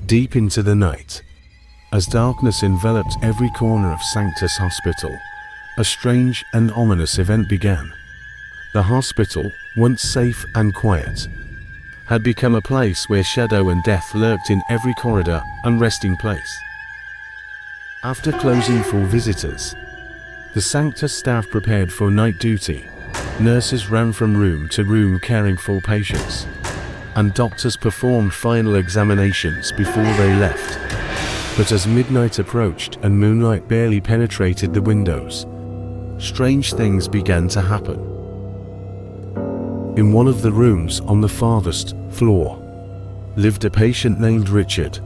Deep into the night, as darkness enveloped every corner of Sanctus Hospital, a strange and ominous event began. The hospital, once safe and quiet, had become a place where shadow and death lurked in every corridor and resting place. After closing for visitors, the Sanctus staff prepared for night duty. Nurses ran from room to room caring for patients, and doctors performed final examinations before they left. But as midnight approached and moonlight barely penetrated the windows, strange things began to happen. In one of the rooms on the farthest floor lived a patient named Richard.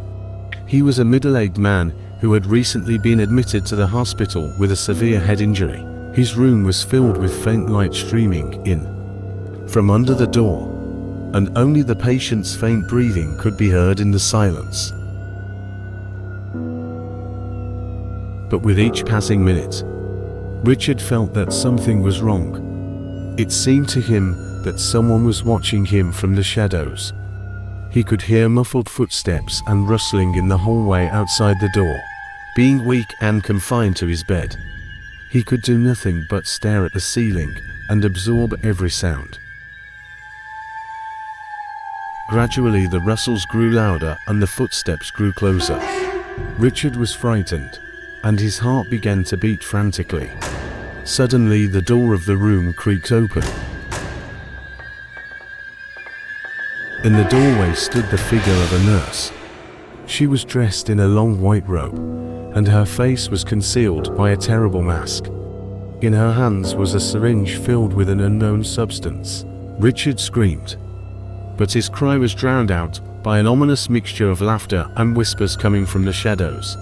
He was a middle-aged man who had recently been admitted to the hospital with a severe head injury. His room was filled with faint light streaming in from under the door, and only the patient's faint breathing could be heard in the silence. But with each passing minute, Richard felt that something was wrong. It seemed to him that someone was watching him from the shadows. He could hear muffled footsteps and rustling in the hallway outside the door. Being weak and confined to his bed, he could do nothing but stare at the ceiling and absorb every sound. Gradually the rustles grew louder and the footsteps grew closer. Richard was frightened, and his heart began to beat frantically. Suddenly the door of the room creaked open. In the doorway stood the figure of a nurse. She was dressed in a long white robe, and her face was concealed by a terrible mask. In her hands was a syringe filled with an unknown substance. Richard screamed, but his cry was drowned out by an ominous mixture of laughter and whispers coming from the shadows.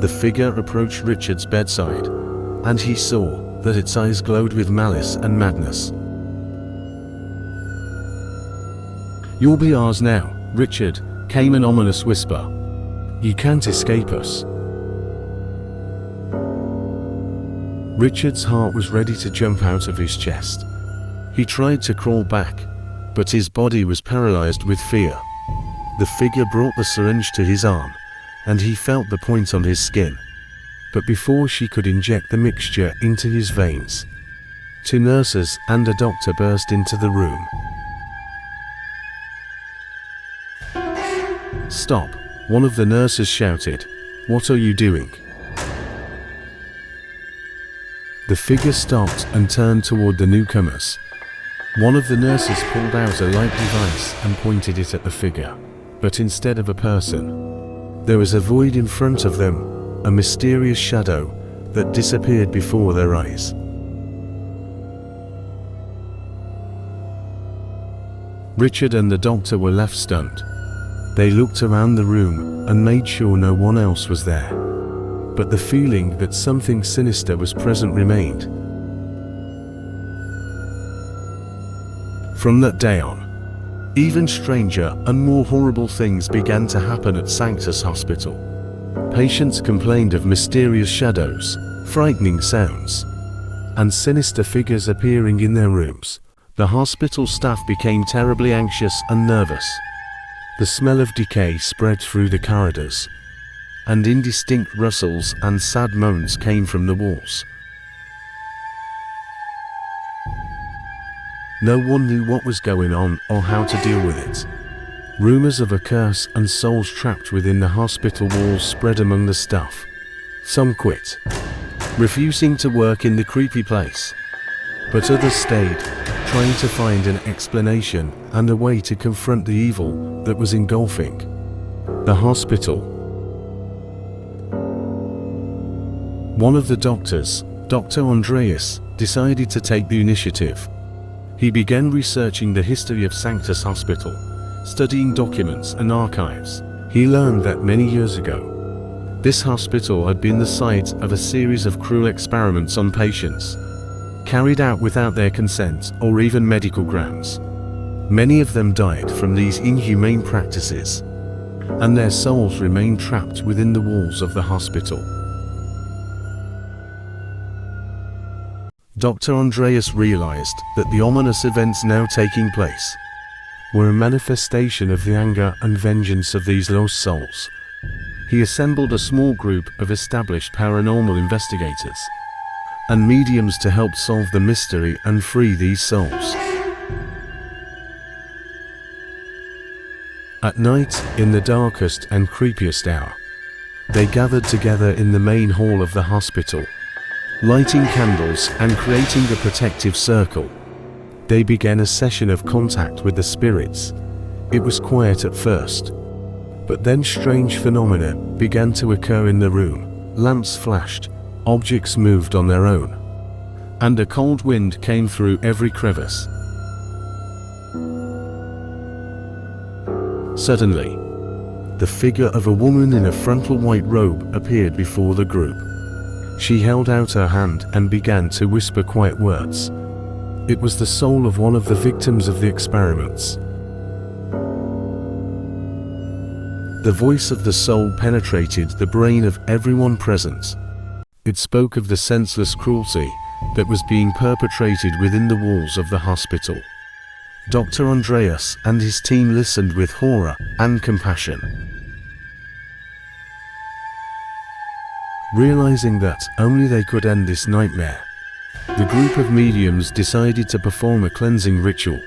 The figure approached Richard's bedside, and he saw that its eyes glowed with malice and madness. "You'll be ours now, Richard," came an ominous whisper. "You can't escape us." Richard's heart was ready to jump out of his chest. He tried to crawl back, but his body was paralyzed with fear. The figure brought the syringe to his arm, and he felt the point on his skin. But before she could inject the mixture into his veins, 2 nurses and a doctor burst into the room. "Stop," one of the nurses shouted. "What are you doing?" The figure stopped and turned toward the newcomers. One of the nurses pulled out a light device and pointed it at the figure. But instead of a person, there was a void in front of them, a mysterious shadow that disappeared before their eyes. Richard and the doctor were left stunned. They looked around the room and made sure no one else was there. But the feeling that something sinister was present remained. From that day on, even stranger and more horrible things began to happen at Sanctus Hospital. Patients complained of mysterious shadows, frightening sounds, and sinister figures appearing in their rooms. The hospital staff became terribly anxious and nervous. The smell of decay spread through the corridors, and indistinct rustles and sad moans came from the walls. No one knew what was going on or how to deal with it. Rumors of a curse and souls trapped within the hospital walls spread among the staff. Some quit, refusing to work in the creepy place, but others stayed, trying to find an explanation and a way to confront the evil that was engulfing the hospital. One of the doctors, Dr. Andreas, decided to take the initiative. He began researching the history of Sanctus Hospital, studying documents and archives. He learned that many years ago, this hospital had been the site of a series of cruel experiments on patients, carried out without their consent or even medical grounds. Many of them died from these inhumane practices, and their souls remained trapped within the walls of the hospital. Dr. Andreas realized that the ominous events now taking place were a manifestation of the anger and vengeance of these lost souls. He assembled a small group of established paranormal investigators and mediums to help solve the mystery and free these souls. At night, in the darkest and creepiest hour, they gathered together in the main hall of the hospital, lighting candles and creating a protective circle. They began a session of contact with the spirits. It was quiet at first, but then strange phenomena began to occur in the room. Lamps flashed, objects moved on their own, and a cold wind came through every crevice. Suddenly, the figure of a woman in a frontal white robe appeared before the group. She held out her hand and began to whisper quiet words. It was the soul of one of the victims of the experiments. The voice of the soul penetrated the brain of everyone present. It spoke of the senseless cruelty that was being perpetrated within the walls of the hospital. Dr. Andreas and his team listened with horror and compassion. Realizing that only they could end this nightmare, the group of mediums decided to perform a cleansing ritual.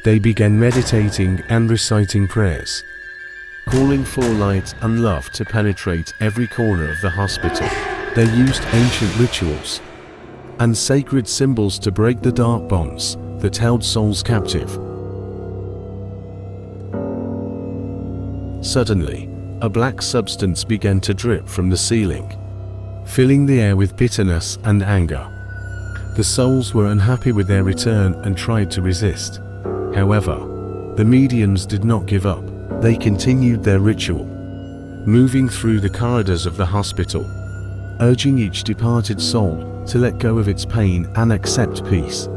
They began meditating and reciting prayers, calling for light and love to penetrate every corner of the hospital. They used ancient rituals and sacred symbols to break the dark bonds that held souls captive. Suddenly, a black substance began to drip from the ceiling, filling the air with bitterness and anger. The souls were unhappy with their return and tried to resist. However, the mediums did not give up. They continued their ritual, moving through the corridors of the hospital, urging each departed soul to let go of its pain and accept peace.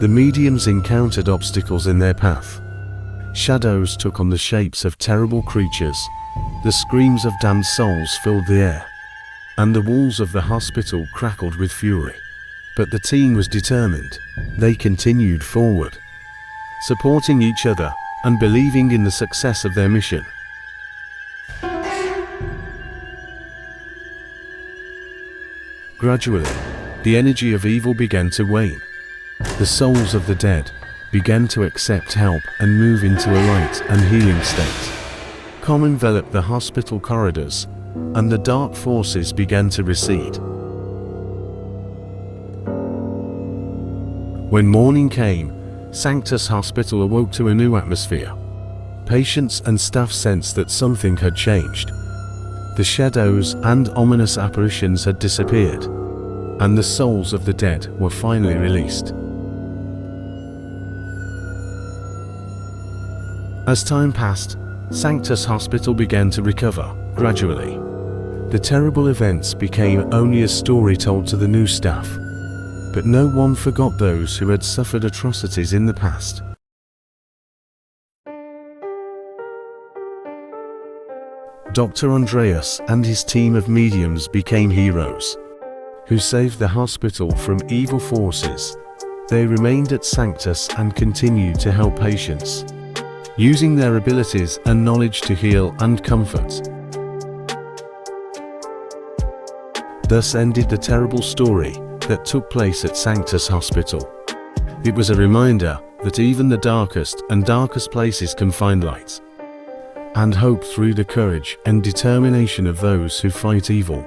The mediums encountered obstacles in their path. Shadows took on the shapes of terrible creatures. The screams of damned souls filled the air, and the walls of the hospital crackled with fury. But the team was determined. They continued forward, supporting each other and believing in the success of their mission. Gradually, the energy of evil began to wane. The souls of the dead began to accept help and move into a light and healing state. Calm enveloped the hospital corridors, and the dark forces began to recede. When morning came, Sanctus Hospital awoke to a new atmosphere. Patients and staff sensed that something had changed. The shadows and ominous apparitions had disappeared, and the souls of the dead were finally released. As time passed, Sanctus Hospital began to recover, gradually. The terrible events became only a story told to the new staff, but no one forgot those who had suffered atrocities in the past. Dr. Andreas and his team of mediums became heroes, who saved the hospital from evil forces. They remained at Sanctus and continued to help patients, using their abilities and knowledge to heal and comfort. Thus ended the terrible story that took place at Sanctus Hospital. It was a reminder that even the darkest and darkest places can find light and hope through the courage and determination of those who fight evil.